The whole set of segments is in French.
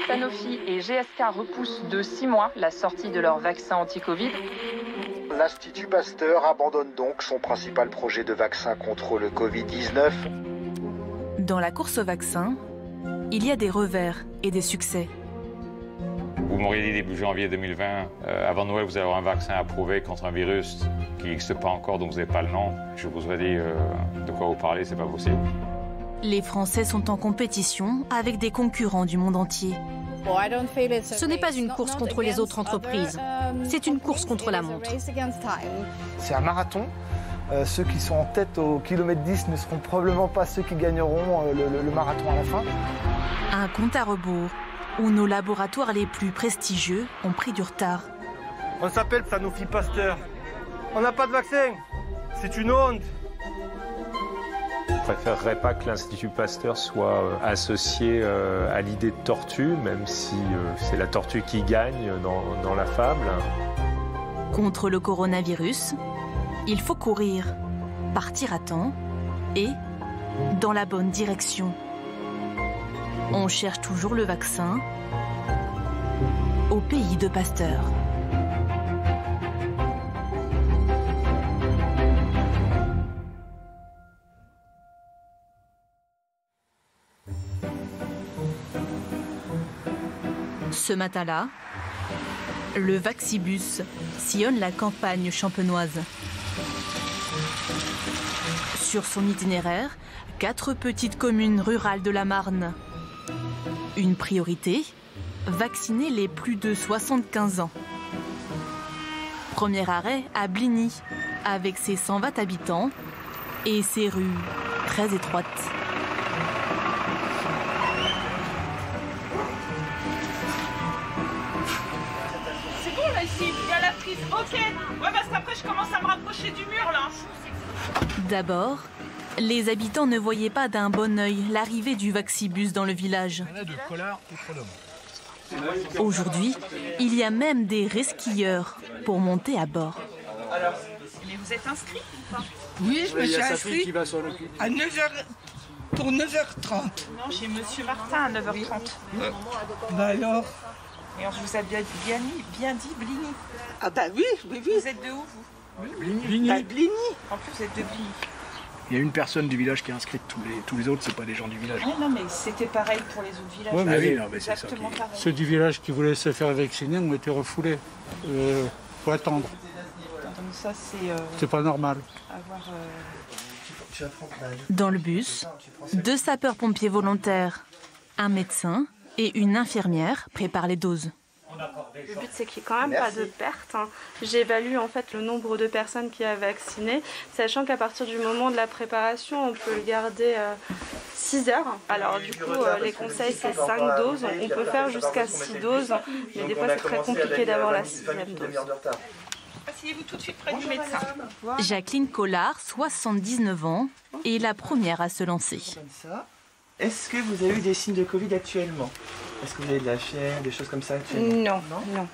Sanofi et GSK repoussent de 6 mois la sortie de leur vaccin anti-Covid. L'Institut Pasteur abandonne donc son principal projet de vaccin contre le Covid-19. Dans la course au vaccin, il y a des revers et des succès. Vous m'auriez dit début janvier 2020, avant Noël, vous allez avoir un vaccin approuvé contre un virus qui n'existe pas encore, donc vous n'avez pas le nom. Je vous aurais dit de quoi vous parlez, c'est pas possible. Les Français sont en compétition avec des concurrents du monde entier. Ce n'est pas une course contre les autres entreprises, c'est une course contre la montre. C'est un marathon. Ceux qui sont en tête au kilomètre 10 ne seront probablement pas ceux qui gagneront le marathon à la fin. Un compte à rebours où nos laboratoires les plus prestigieux ont pris du retard. On s'appelle Sanofi Pasteur. On n'a pas de vaccin. C'est une honte. Je ne préférerais pas que l'Institut Pasteur soit associé à l'idée de tortue, même si c'est la tortue qui gagne dans la fable. Contre le coronavirus, il faut courir, partir à temps et dans la bonne direction. On cherche toujours le vaccin au pays de Pasteur. Ce matin-là, le Vaccibus sillonne la campagne champenoise. Sur son itinéraire, 4 petites communes rurales de la Marne. Une priorité, vacciner les plus de 75 ans. Premier arrêt à Bligny, avec ses 120 habitants et ses rues très étroites. C'est bon là ici, il y a la prise, ok. Ouais parce qu'après je commence à me rapprocher du mur là. D'abord, les habitants ne voyaient pas d'un bon œil l'arrivée du Vaccibus dans le village. Aujourd'hui, il y a même des resquilleurs pour monter à bord. Alors, mais vous êtes inscrit ou pas? Oui, je me suis inscrit à 9h, pour 9h30. Non, j'ai Monsieur Martin à 9h30. Bah alors? Et on vous a bien dit Bligny. Ah bah oui. Vous êtes de où vous? Bligny. Bah, Bligny. En plus vous êtes de Bligny. Il y a une personne du village qui est inscrite, tous les autres, c'est pas des gens du village. Ah non, mais c'était pareil pour les autres villages. Ouais, mais oui, c'est exactement pareil. Ceux du village qui voulaient se faire vacciner ont été refoulés. Faut attendre. Donc ça, c'est pas normal. Dans le bus, 2 sapeurs-pompiers volontaires, un médecin et une infirmière préparent les doses. Le but, c'est qu'il n'y ait quand même pas de perte. J'évalue en fait le nombre de personnes qui a vacciné, sachant qu'à partir du moment de la préparation, on peut le garder 6 heures. Alors du coup, les conseils, c'est 5 doses. On peut faire jusqu'à 6 doses, mais des fois, c'est très compliqué d'avoir la 6e dose. Asseyez-vous tout de suite près du médecin. Jacqueline Collard, 79 ans, est la première à se lancer. Est-ce que vous avez eu des signes de Covid actuellement? Est-ce que vous avez de la fièvre, des choses comme ça actuellement? Non.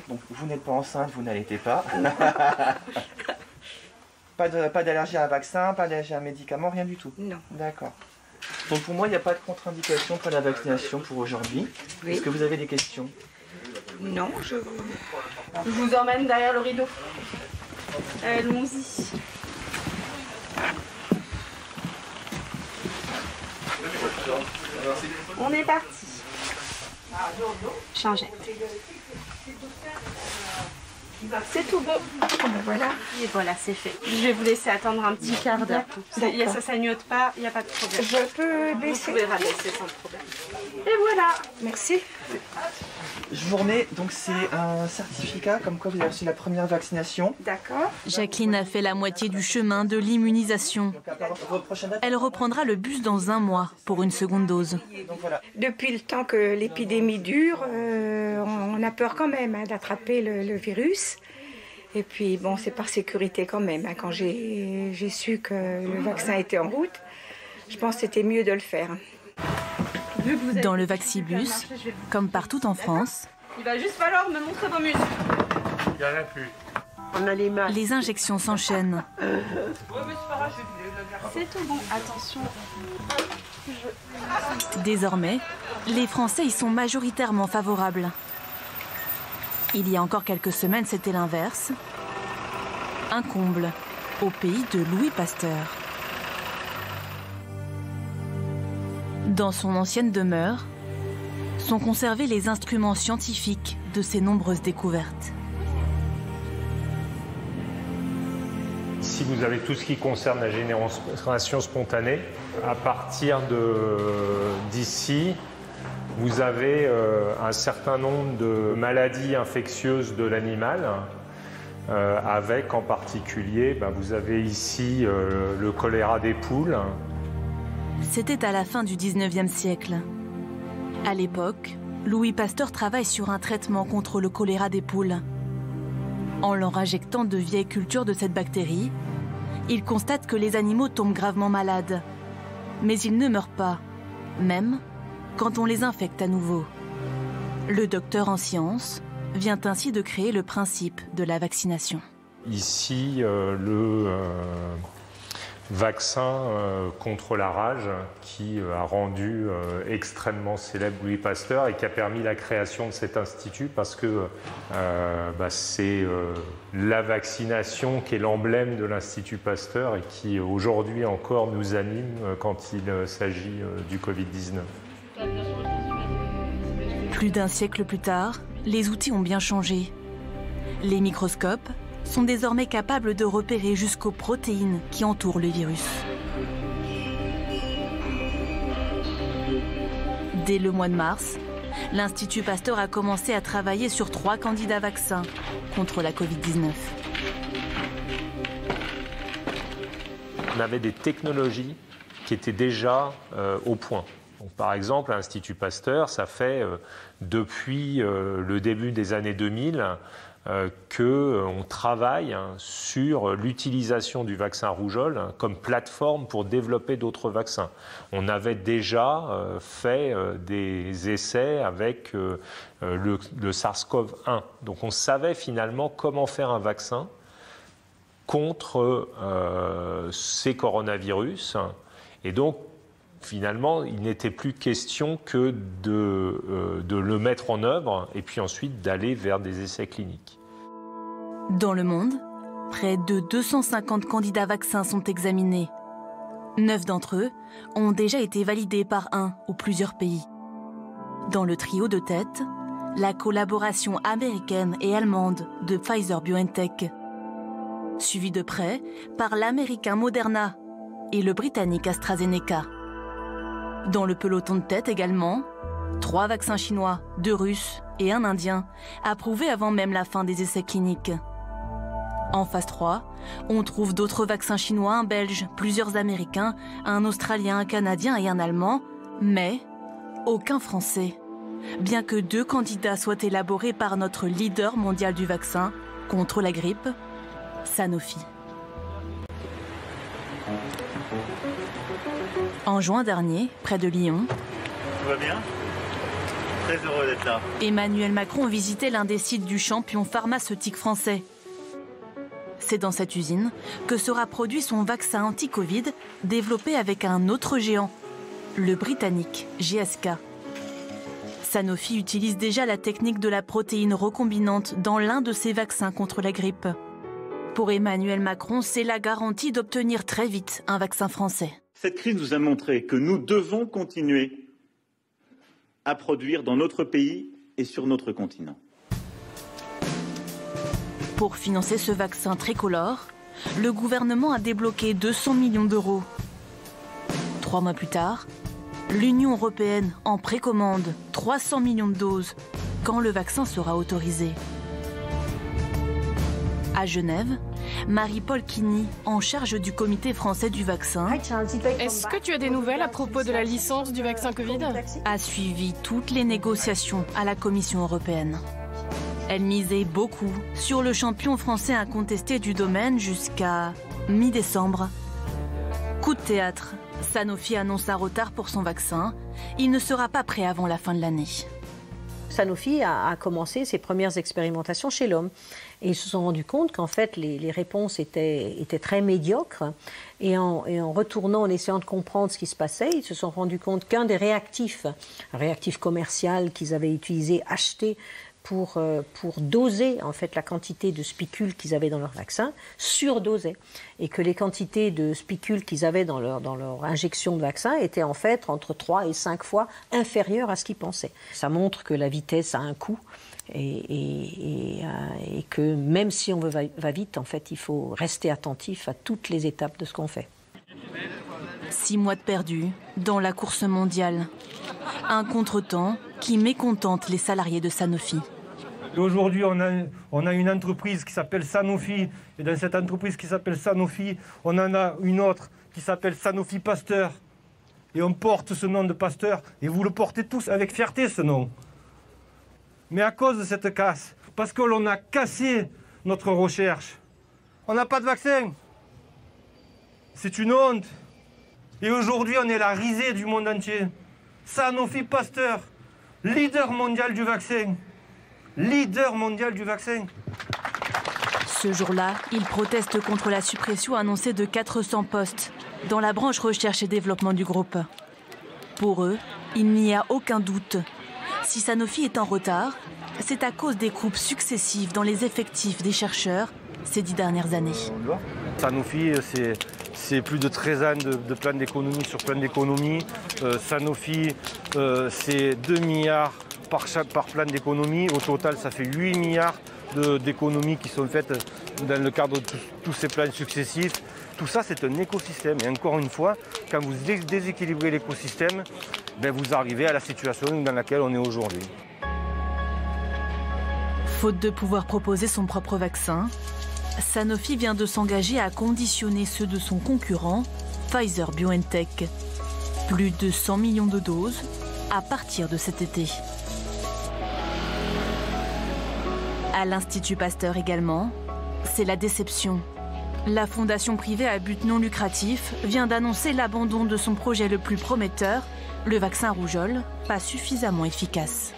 Donc vous n'êtes pas enceinte, vous n'allaitez pas. Pas d'allergie à un vaccin, pas d'allergie à un médicament, rien du tout? Non. D'accord. Donc pour moi, il n'y a pas de contre-indication pour la vaccination pour aujourd'hui. Oui. Est-ce que vous avez des questions? Non, je vous emmène derrière le rideau. Allons-y. On est parti. Changez. C'est tout bon. Voilà. Et voilà, c'est fait. Je vais vous laisser attendre un petit quart d'heure. Ça sagnote pas, il n'y a pas de problème. Je peux baisser? Vous pouvez rabaisser sans problème. Et voilà. Merci. Je vous remets, donc c'est un certificat comme quoi vous avez reçu la première vaccination. D'accord. Jacqueline a fait la moitié du chemin de l'immunisation. Elle reprendra le bus dans 1 mois pour une seconde dose. Depuis le temps que l'épidémie dure, on a peur quand même d'attraper le virus. Et puis bon, c'est par sécurité quand même. Quand j'ai su que le vaccin était en route, je pense que c'était mieux de le faire. Dans le Vaccibus, comme partout en France, il va juste falloir me montrer vos muscles. Il n'y en a plus. On a les mains. Les injections s'enchaînent. C'est tout bon. Attention. Désormais, les Français y sont majoritairement favorables. Il y a encore quelques semaines, c'était l'inverse. Un comble au pays de Louis Pasteur. Dans son ancienne demeure, sont conservés les instruments scientifiques de ses nombreuses découvertes. Ici, vous avez tout ce qui concerne la génération spontanée. À partir d'ici, vous avez un certain nombre de maladies infectieuses de l'animal, avec en particulier, vous avez ici le choléra des poules. C'était à la fin du 19e siècle. À l'époque, Louis Pasteur travaille sur un traitement contre le choléra des poules. En leur injectant de vieilles cultures de cette bactérie, il constate que les animaux tombent gravement malades. Mais ils ne meurent pas, même quand on les infecte à nouveau. Le docteur en sciences vient ainsi de créer le principe de la vaccination. Ici, le vaccin contre la rage qui a rendu extrêmement célèbre Louis Pasteur et qui a permis la création de cet institut parce que c'est la vaccination qui est l'emblème de l'Institut Pasteur et qui aujourd'hui encore nous anime quand il s'agit du Covid-19. Plus d'un siècle plus tard, les outils ont bien changé. Les microscopes sont désormais capables de repérer jusqu'aux protéines qui entourent le virus. Dès le mois de mars, l'Institut Pasteur a commencé à travailler sur 3 candidats vaccins contre la Covid-19. On avait des technologies qui étaient déjà au point. Donc, par exemple, à l'Institut Pasteur, ça fait depuis le début des années 2000 qu'on travaille sur l'utilisation du vaccin rougeole comme plateforme pour développer d'autres vaccins. On avait déjà fait des essais avec le SARS-CoV-1. Donc on savait finalement comment faire un vaccin contre ces coronavirus. Et donc, finalement, il n'était plus question que de le mettre en œuvre et puis ensuite d'aller vers des essais cliniques. Dans le monde, près de 250 candidats vaccins sont examinés. 9 d'entre eux ont déjà été validés par un ou plusieurs pays. Dans le trio de tête, la collaboration américaine et allemande de Pfizer-BioNTech, suivie de près par l'américain Moderna et le britannique AstraZeneca. Dans le peloton de tête également, 3 vaccins chinois, 2 russes et 1 indien, approuvés avant même la fin des essais cliniques. En phase 3, on trouve d'autres vaccins chinois, un belge, plusieurs américains, un australien, un canadien et un allemand, mais aucun français. Bien que 2 candidats soient élaborés par notre leader mondial du vaccin contre la grippe, Sanofi. En juin dernier, près de Lyon, tout va bien ? Très heureux d'être là. Emmanuel Macron visitait l'un des sites du champion pharmaceutique français. C'est dans cette usine que sera produit son vaccin anti-Covid développé avec un autre géant, le britannique GSK. Sanofi utilise déjà la technique de la protéine recombinante dans l'un de ses vaccins contre la grippe. Pour Emmanuel Macron, c'est la garantie d'obtenir très vite un vaccin français. Cette crise nous a montré que nous devons continuer à produire dans notre pays et sur notre continent. Pour financer ce vaccin tricolore, le gouvernement a débloqué 200 millions d'euros. 3 mois plus tard, l'Union européenne en précommande 300 millions de doses quand le vaccin sera autorisé. À Genève, Marie-Paul Quigny, en charge du comité français du vaccin, est-ce que tu as des nouvelles à propos de la licence du vaccin Covid ? A suivi toutes les négociations à la Commission européenne. Elle misait beaucoup sur le champion français incontesté du domaine jusqu'à mi-décembre. Coup de théâtre, Sanofi annonce un retard pour son vaccin. Il ne sera pas prêt avant la fin de l'année. Sanofi a commencé ses premières expérimentations chez l'homme. Et ils se sont rendus compte qu'en fait, les réponses étaient très médiocres. Et en retournant, en essayant de comprendre ce qui se passait, ils se sont rendus compte qu'un des réactifs, un réactif commercial qu'ils avaient utilisé, acheté pour doser en fait la quantité de spicules qu'ils avaient dans leur vaccin, surdosait. Et que les quantités de spicules qu'ils avaient dans leur injection de vaccin étaient en fait entre 3 et 5 fois inférieures à ce qu'ils pensaient. Ça montre que la vitesse a un coût et que même si on va vite, en fait, il faut rester attentif à toutes les étapes de ce qu'on fait. 6 mois de perdus dans la course mondiale. Un contretemps qui mécontente les salariés de Sanofi. Aujourd'hui, on a une entreprise qui s'appelle Sanofi. Et dans cette entreprise qui s'appelle Sanofi, on en a une autre qui s'appelle Sanofi Pasteur. Et on porte ce nom de Pasteur. Et vous le portez tous avec fierté, ce nom. Mais à cause de cette casse, parce que l'on a cassé notre recherche, on n'a pas de vaccin. C'est une honte. Et aujourd'hui, on est la risée du monde entier. Sanofi Pasteur, leader mondial du vaccin. Leader mondial du vaccin. Ce jour-là, ils protestent contre la suppression annoncée de 400 postes dans la branche recherche et développement du groupe. Pour eux, il n'y a aucun doute. Si Sanofi est en retard, c'est à cause des coupes successives dans les effectifs des chercheurs ces 10 dernières années. Sanofi, c'est plus de 13 ans de plan d'économie sur plan d'économie. Sanofi, c'est 2 milliards par plan d'économie. Au total, ça fait 8 milliards d'économies qui sont faites dans le cadre de tous ces plans successifs. Tout ça, c'est un écosystème. Et encore une fois, quand vous déséquilibrez l'écosystème, vous arrivez à la situation dans laquelle on est aujourd'hui. Faute de pouvoir proposer son propre vaccin, Sanofi vient de s'engager à conditionner ceux de son concurrent, Pfizer-BioNTech. Plus de 100 millions de doses à partir de cet été. À l'Institut Pasteur également, c'est la déception. La fondation privée à but non lucratif vient d'annoncer l'abandon de son projet le plus prometteur, le vaccin rougeole, pas suffisamment efficace.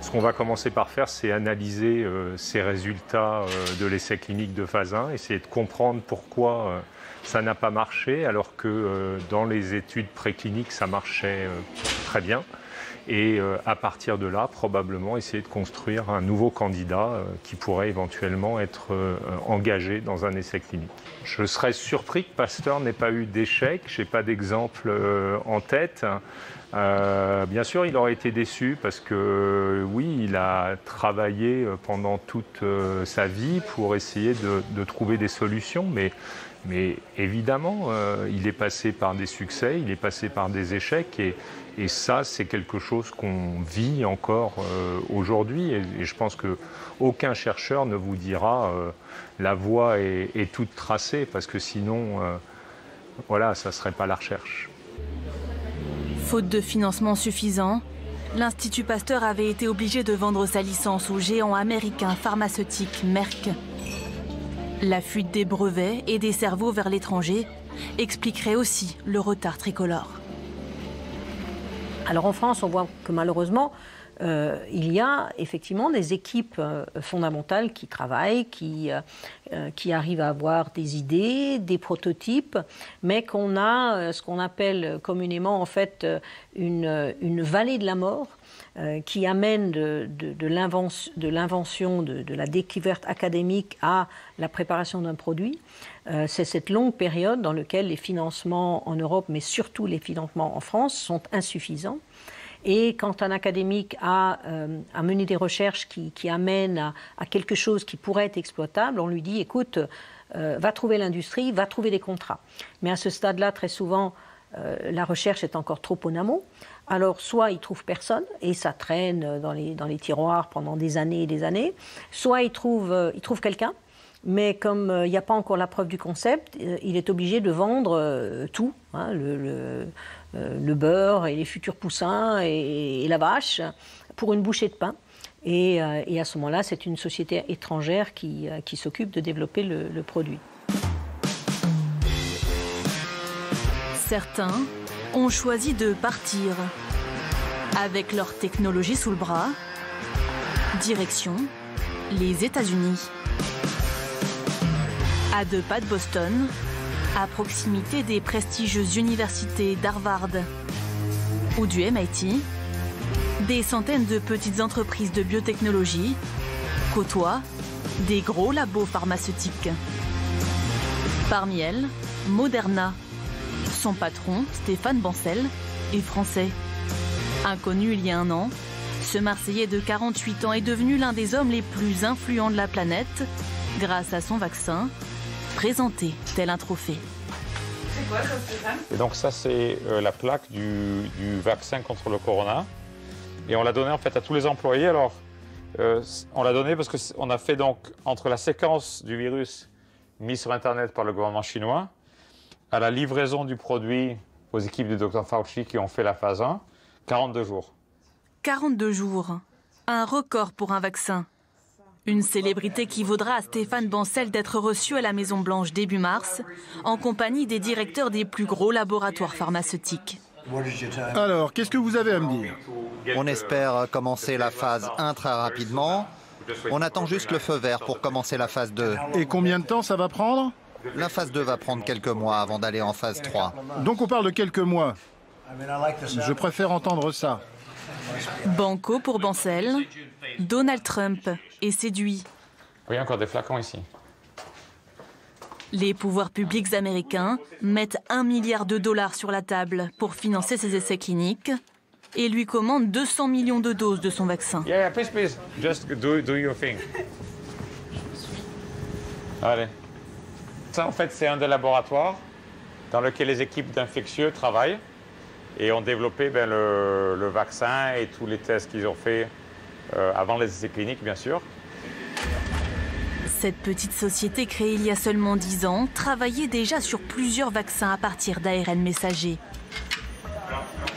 Ce qu'on va commencer par faire, c'est analyser ces résultats de l'essai clinique de phase 1, essayer de comprendre pourquoi ça n'a pas marché, alors que dans les études précliniques, ça marchait très bien. Et à partir de là, probablement essayer de construire un nouveau candidat qui pourrait éventuellement être engagé dans un essai clinique. Je serais surpris que Pasteur n'ait pas eu d'échec, je n'ai pas d'exemple en tête. Bien sûr, il aurait été déçu parce que oui, il a travaillé pendant toute sa vie pour essayer de trouver des solutions, mais évidemment, il est passé par des succès, il est passé par des échecs et ça, c'est quelque chose qu'on vit encore aujourd'hui. Et je pense qu'aucun chercheur ne vous dira la voie est toute tracée, parce que sinon, voilà, ça ne serait pas la recherche. Faute de financement suffisant, l'Institut Pasteur avait été obligé de vendre sa licence au géant américain pharmaceutique Merck. La fuite des brevets et des cerveaux vers l'étranger expliquerait aussi le retard tricolore. Alors en France, on voit que malheureusement, il y a effectivement des équipes fondamentales qui travaillent, qui arrivent à avoir des idées, des prototypes, mais qu'on a ce qu'on appelle communément en fait une vallée de la mort qui amène de l'invention, de la découverte académique à la préparation d'un produit. C'est cette longue période dans laquelle les financements en Europe, mais surtout les financements en France, sont insuffisants. Et quand un académique a mené des recherches qui amènent à quelque chose qui pourrait être exploitable, on lui dit, écoute, va trouver l'industrie, va trouver des contrats. Mais à ce stade-là, très souvent, la recherche est encore trop en amont. Alors, soit il ne trouve personne, et ça traîne dans les tiroirs pendant des années et des années, soit il trouve quelqu'un, mais comme il n'y a pas encore la preuve du concept, il est obligé de vendre tout, hein, le beurre et les futurs poussins et la vache, pour une bouchée de pain. Et à ce moment-là, c'est une société étrangère qui s'occupe de développer le produit. Certains ont choisi de partir avec leur technologie sous le bras Direction les États-Unis. À 2 pas de Boston, à proximité des prestigieuses universités d'Harvard ou du MIT, des centaines de petites entreprises de biotechnologie côtoient des gros labos pharmaceutiques. Parmi elles, Moderna. Son patron, Stéphane Bancel, est français. Inconnu il y a 1 an, ce Marseillais de 48 ans est devenu l'un des hommes les plus influents de la planète grâce à son vaccin, présenté tel un trophée. C'est quoi ça, Stéphane? Et donc ça, c'est la plaque du vaccin contre le corona. Et on l'a donné en fait à tous les employés. Alors, on l'a donné parce qu'on a fait donc, entre la séquence du virus mise sur Internet par le gouvernement chinois, à la livraison du produit aux équipes du Dr Fauci qui ont fait la phase 1, 42 jours. 42 jours, un record pour un vaccin. Une célébrité qui vaudra à Stéphane Bancel d'être reçu à la Maison-Blanche début mars, en compagnie des directeurs des plus gros laboratoires pharmaceutiques. Alors, qu'est-ce que vous avez à me dire? On espère commencer la phase 1 très rapidement. On attend juste le feu vert pour commencer la phase 2. Et combien de temps ça va prendre? La phase 2 va prendre quelques mois avant d'aller en phase 3. Donc on parle de quelques mois. Je préfère entendre ça. Banco pour Bancel, Donald Trump est séduit. Il y a encore des flacons ici. Les pouvoirs publics américains mettent $1 milliard sur la table pour financer ses essais cliniques et lui commandent 200 millions de doses de son vaccin. Yeah, please. Just do your thing. Allez. Ça, en fait, c'est un des laboratoires dans lequel les équipes d'infectieux travaillent et ont développé le vaccin et tous les tests qu'ils ont fait avant les essais cliniques, bien sûr. Cette petite société créée il y a seulement 10 ans travaillait déjà sur plusieurs vaccins à partir d'ARN messager.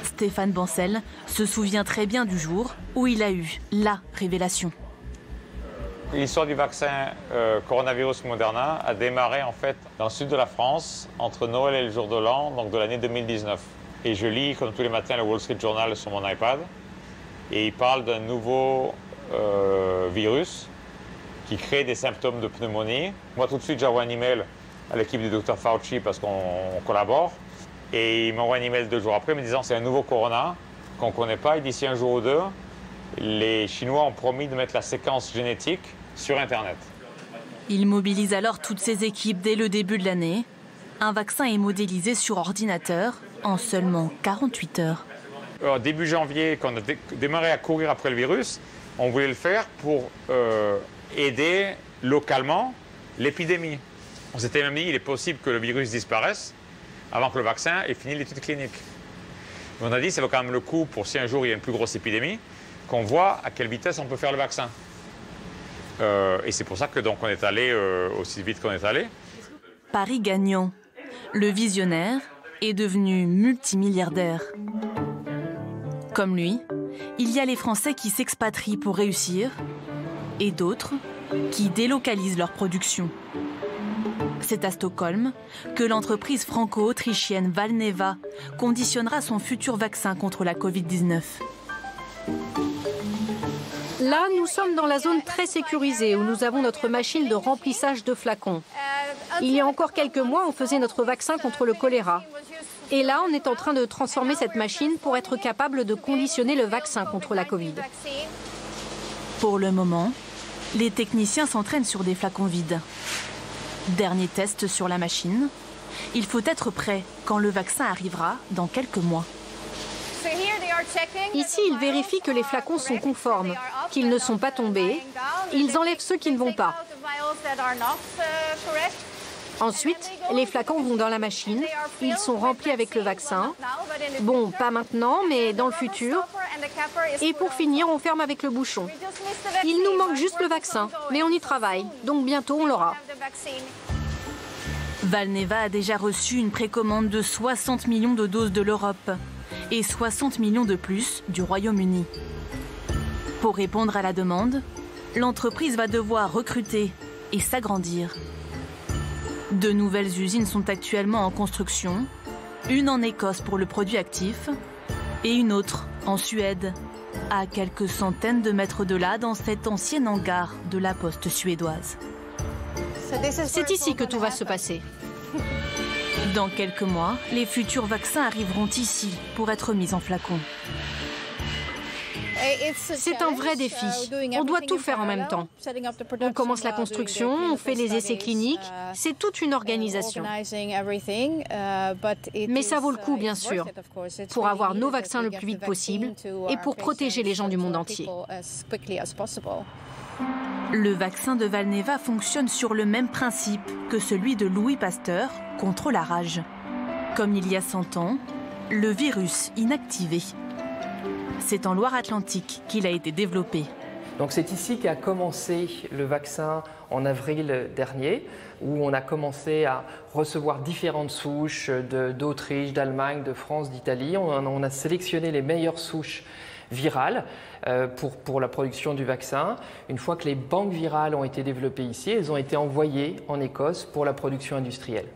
Stéphane Bancel se souvient très bien du jour où il a eu la révélation. L'histoire du vaccin coronavirus Moderna a démarré en fait dans le sud de la France entre Noël et le jour de l'an, donc de l'année 2019. Et je lis comme tous les matins le Wall Street Journal sur mon iPad et il parle d'un nouveau virus qui crée des symptômes de pneumonie. Moi tout de suite j'envoie un email à l'équipe du Dr Fauci parce qu'on collabore et il m'envoie un email 2 jours après me disant c'est un nouveau corona qu'on ne connaît pas et d'ici un jour ou deux les Chinois ont promis de mettre la séquence génétique sur Internet. Il mobilise alors toutes ses équipes dès le début de l'année. Un vaccin est modélisé sur ordinateur en seulement 48 heures. Début janvier, quand on a démarré à courir après le virus, on voulait le faire pour aider localement l'épidémie. On s'était même dit qu'il est possible que le virus disparaisse avant que le vaccin ait fini l'étude clinique. On a dit que ça vaut quand même le coup pour si un jour il y a une plus grosse épidémie, qu'on voit à quelle vitesse on peut faire le vaccin. Et c'est pour ça que donc on est allé aussi vite qu'on est allé. Paris gagnant. Le visionnaire est devenu multimilliardaire. Comme lui, il y a les Français qui s'expatrient pour réussir et d'autres qui délocalisent leur production. C'est à Stockholm que l'entreprise franco-autrichienne Valneva conditionnera son futur vaccin contre la Covid-19. Là, nous sommes dans la zone très sécurisée où nous avons notre machine de remplissage de flacons. Il y a encore quelques mois, on faisait notre vaccin contre le choléra. Et là, on est en train de transformer cette machine pour être capable de conditionner le vaccin contre la Covid. Pour le moment, les techniciens s'entraînent sur des flacons vides. Dernier test sur la machine. Il faut être prêt quand le vaccin arrivera dans quelques mois. Ici, ils vérifient que les flacons sont conformes, qu'ils ne sont pas tombés. Ils enlèvent ceux qui ne vont pas. Ensuite, les flacons vont dans la machine. Ils sont remplis avec le vaccin. Bon, pas maintenant, mais dans le futur. Et pour finir, on ferme avec le bouchon. Il nous manque juste le vaccin, mais on y travaille. Donc bientôt, on l'aura. Valneva a déjà reçu une précommande de 60 millions de doses de l'Europe et 60 millions de plus du Royaume-Uni. Pour répondre à la demande, l'entreprise va devoir recruter et s'agrandir. De nouvelles usines sont actuellement en construction, une en Écosse pour le produit actif Et une autre en Suède, à quelques centaines de mètres de là, dans cet ancien hangar de la poste suédoise. C'est ici que tout va se passer. Dans quelques mois, les futurs vaccins arriveront ici pour être mis en flacon. C'est un vrai défi. On doit tout faire en même temps. On commence la construction, on fait les essais cliniques. C'est toute une organisation. Mais ça vaut le coup, bien sûr, pour avoir nos vaccins le plus vite possible et pour protéger les gens du monde entier. Le vaccin de Valneva fonctionne sur le même principe que celui de Louis Pasteur contre la rage. Comme il y a 100 ans, le virus inactivé. C'est en Loire-Atlantique qu'il a été développé. Donc c'est ici qu'a commencé le vaccin en avril dernier, où on a commencé à recevoir différentes souches d'Autriche, d'Allemagne, de France, d'Italie. On a sélectionné les meilleures souches virales pour la production du vaccin. Une fois que les banques virales ont été développées ici, elles ont été envoyées en Écosse pour la production industrielle.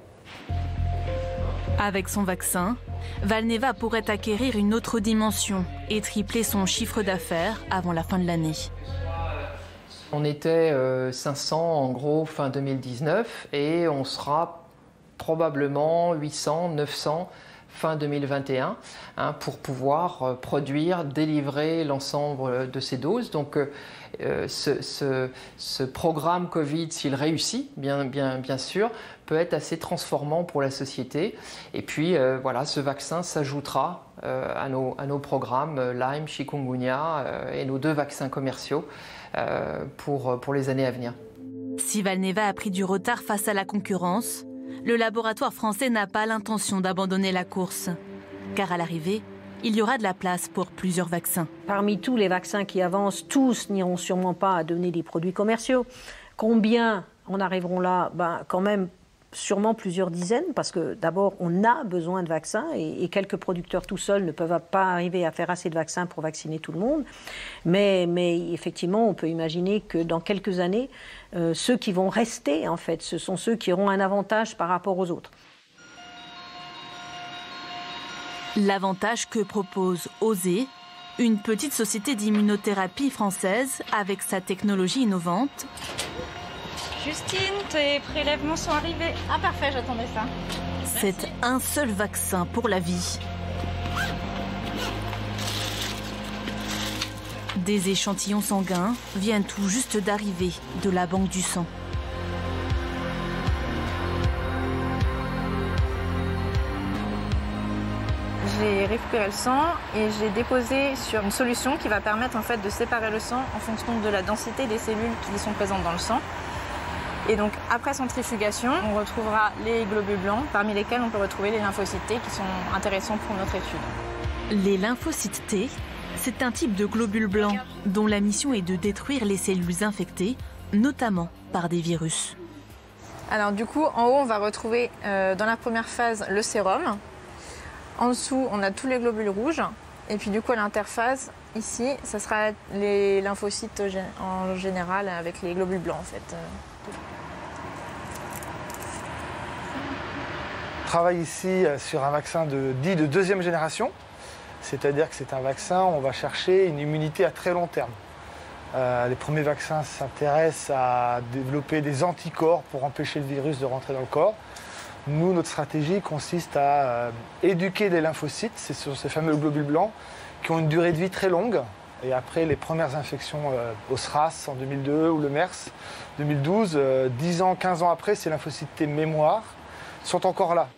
Avec son vaccin, Valneva pourrait acquérir une autre dimension et tripler son chiffre d'affaires avant la fin de l'année. On était 500 en gros fin 2019 et on sera probablement 800, 900 fin 2021 pour pouvoir produire, délivrer l'ensemble de ces doses. Donc ce programme Covid, s'il réussit, bien sûr, peut être assez transformant pour la société. Et puis voilà, ce vaccin s'ajoutera à nos programmes Lyme, Chikungunya et nos 2 vaccins commerciaux pour les années à venir. Si Valneva a pris du retard face à la concurrence, le laboratoire français n'a pas l'intention d'abandonner la course. Car à l'arrivée, il y aura de la place pour plusieurs vaccins. Parmi tous les vaccins qui avancent, tous n'iront sûrement pas à devenir des produits commerciaux. Combien en arriveront là? Quand même, sûrement plusieurs dizaines, parce que d'abord, on a besoin de vaccins et quelques producteurs tout seuls ne peuvent pas arriver à faire assez de vaccins pour vacciner tout le monde. Mais effectivement, on peut imaginer que dans quelques années, ceux qui vont rester, en fait, ce sont ceux qui auront un avantage par rapport aux autres. L'avantage que propose OSE, une petite société d'immunothérapie française avec sa technologie innovante. Justine, tes prélèvements sont arrivés. Ah parfait, j'attendais ça. C'est un seul vaccin pour la vie. Des échantillons sanguins viennent tout juste d'arriver de la banque du sang. J'ai récupéré le sang et j'ai déposé sur une solution qui va permettre en fait de séparer le sang en fonction de la densité des cellules qui sont présentes dans le sang. Et donc après centrifugation, on retrouvera les globules blancs, parmi lesquels on peut retrouver les lymphocytes T qui sont intéressants pour notre étude. Les lymphocytes T, c'est un type de globule blanc dont la mission est de détruire les cellules infectées, notamment par des virus. Alors du coup, en haut, on va retrouver dans la première phase le sérum. En dessous, on a tous les globules rouges. Et puis du coup, à l'interphase, ici, ça sera les lymphocytes en général avec les globules blancs en fait. On travaille ici sur un vaccin dit de 2e génération. C'est-à-dire que c'est un vaccin, on va chercher une immunité à très long terme. Les premiers vaccins s'intéressent à développer des anticorps pour empêcher le virus de rentrer dans le corps. Nous, notre stratégie consiste à éduquer les lymphocytes, c'est sur ces fameux globules blancs, qui ont une durée de vie très longue. Et après les premières infections au SRAS en 2002 ou le MERS 2012, 10 ans, 15 ans après, ces lymphocytes T mémoire sont encore là.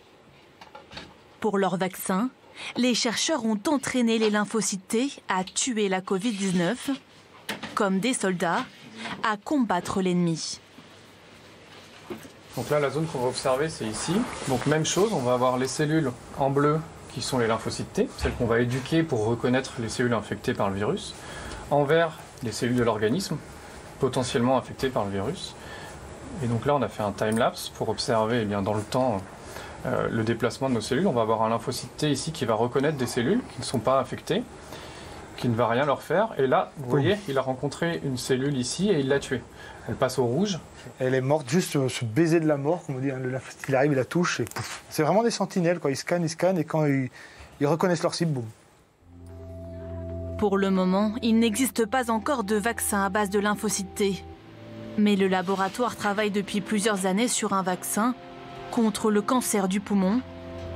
Pour leur vaccin, les chercheurs ont entraîné les lymphocytes T à tuer la Covid-19, comme des soldats, à combattre l'ennemi. Donc là, la zone qu'on va observer, c'est ici. Donc même chose, on va avoir les cellules en bleu qui sont les lymphocytes T, celles qu'on va éduquer pour reconnaître les cellules infectées par le virus. En vert, les cellules de l'organisme, potentiellement infectées par le virus. Et donc là, on a fait un time-lapse pour observer dans le temps le déplacement de nos cellules. On va avoir un lymphocyte T ici qui va reconnaître des cellules qui ne sont pas infectées, qui ne va rien leur faire. Et là, vous voyez, il a rencontré une cellule ici et il l'a tuée. Elle passe au rouge. Elle est morte, juste ce baiser de la mort, comme on dit. Le lymphocyte, il arrive, il la touche et pouf. C'est vraiment des sentinelles, quoi. Ils scannent et quand ils reconnaissent leur cible, boum. Pour le moment, il n'existe pas encore de vaccin à base de lymphocytes T. Mais le laboratoire travaille depuis plusieurs années sur un vaccin contre le cancer du poumon,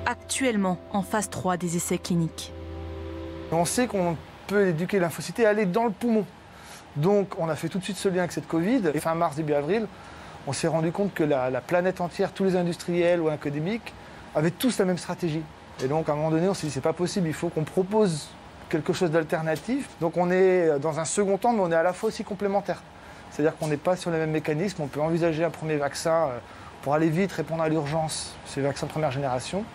actuellement en phase 3 des essais cliniques. On sait qu'on peut éduquer les lymphocytes T à aller dans le poumon. Donc on a fait tout de suite ce lien avec cette Covid. Et fin mars, début avril, on s'est rendu compte que la planète entière, tous les industriels ou académiques, avaient tous la même stratégie. Et donc à un moment donné, on s'est dit c'est pas possible, il faut qu'on propose quelque chose d'alternatif. Donc on est dans un second temps, mais on est à la fois aussi complémentaires. C'est-à-dire qu'on n'est pas sur les mêmes mécanismes, on peut envisager un premier vaccin pour aller vite, répondre à l'urgence, c'est le vaccin de première génération,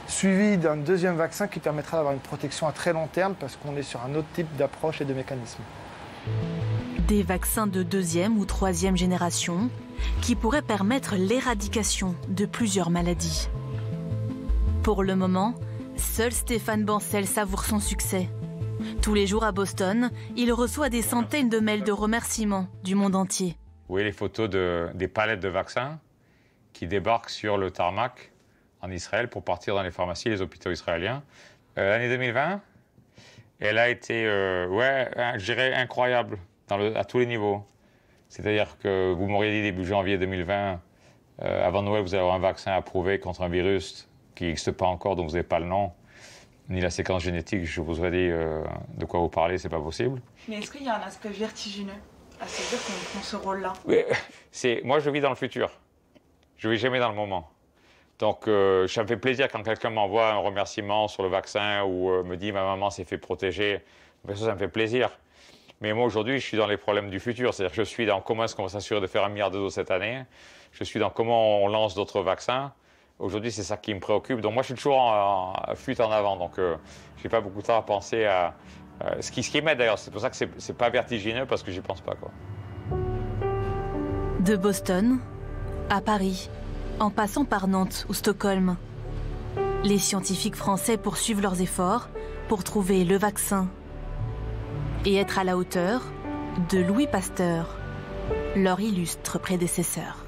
suivi d'un deuxième vaccin qui permettra d'avoir une protection à très long terme parce qu'on est sur un autre type d'approche et de mécanisme. Des vaccins de deuxième ou troisième génération qui pourraient permettre l'éradication de plusieurs maladies. Pour le moment, seul Stéphane Bancel savoure son succès. Tous les jours à Boston, il reçoit des centaines de mails de remerciements du monde entier. Vous voyez les photos des palettes de vaccins qui débarquent sur le tarmac en Israël pour partir dans les pharmacies et les hôpitaux israéliens. L'année 2020, elle a été, je dirais, incroyable à tous les niveaux. C'est-à-dire que vous m'auriez dit début janvier 2020, avant Noël, vous allez avoir un vaccin approuvé contre un virus qui n'existe pas encore, dont vous n'avez pas le nom, ni la séquence génétique. Je vous aurais dit de quoi vous parlez, c'est pas possible. Mais est-ce qu'il y a un aspect vertigineux à se dire qu'on prend ce rôle-là? Moi, je vis dans le futur. Je ne vis jamais dans le moment. Donc, ça me fait plaisir quand quelqu'un m'envoie un remerciement sur le vaccin ou me dit « ma maman s'est fait protéger ». Ça me fait plaisir. Mais moi, aujourd'hui, je suis dans les problèmes du futur. C'est-à-dire que je suis dans comment est-ce qu'on va s'assurer de faire 1 milliard de doses cette année. Je suis dans comment on lance d'autres vaccins. Aujourd'hui, c'est ça qui me préoccupe. Donc, moi, je suis toujours en fuite en avant. Donc, je n'ai pas beaucoup de temps à penser à ce qui m'aide d'ailleurs. C'est pour ça que ce n'est pas vertigineux parce que j'y pense pas, quoi. De Boston à Paris, en passant par Nantes ou Stockholm, les scientifiques français poursuivent leurs efforts pour trouver le vaccin et être à la hauteur de Louis Pasteur, leur illustre prédécesseur.